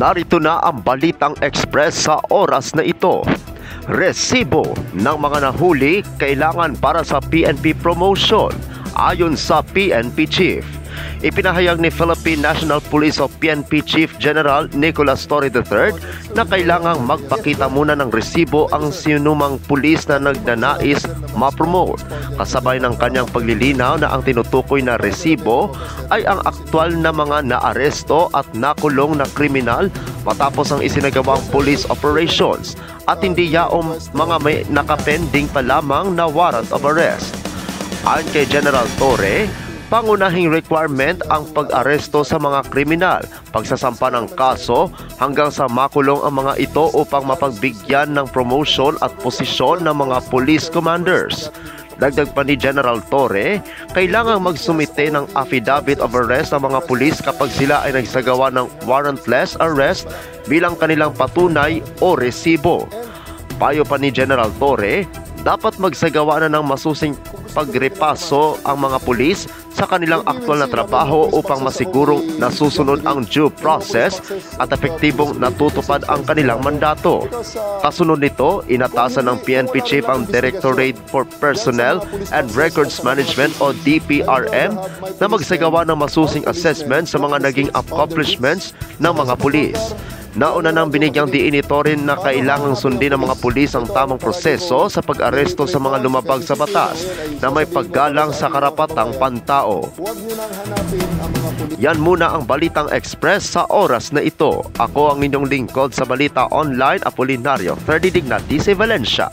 Narito na ang Balitang Express sa oras na ito. Resibo ng mga nahuli kailangan para sa PNP promotion ayon sa PNP Chief. Ipinahayag ni Philippine National Police o PNP Chief General Nicolas Torre III na kailangang magpakita muna ng resibo ang sinumang pulis na nagnanais ma-promote. Kasabay ng kanyang paglilinaw na ang tinutukoy na resibo ay ang aktwal na mga naaresto at nakulong na kriminal matapos ang isinagawang police operations at hindi yaong mga may nakapending pa lamang na warrant of arrest. Ayon kay General Torre, pangunahing requirement ang pag-aresto sa mga kriminal, pagsasampa ng kaso hanggang sa makulong ang mga ito upang mapagbigyan ng promotion at posisyon ng mga police commanders. Dagdag pa ni General Torre, kailangang magsumite ng affidavit of arrest ang mga pulis kapag sila ay nagsagawa ng warrantless arrest bilang kanilang patunay o resibo. Payo pa ni General Torre, dapat magsagawa na ng masusing pagrepaso ang mga pulis sa kanilang aktwal na trabaho upang masigurong nasusunod ang due process at epektibong natutupad ang kanilang mandato. Kasunod nito, inatasan ng PNP Chief ang Directorate for Personnel and Records Management o DPRM na magsagawa ng masusing assessment sa mga naging accomplishments ng mga pulis. Nauna nang binigyang diin ito rin na kailangang sundin ng mga pulis ang tamang proseso sa pag-aresto sa mga lumabag sa batas na may paggalang sa karapatang pantao. Yan muna ang Balitang Express sa oras na ito. Ako ang inyong lingkod sa Balita Online, Apolinario Ferdidignati Valencia.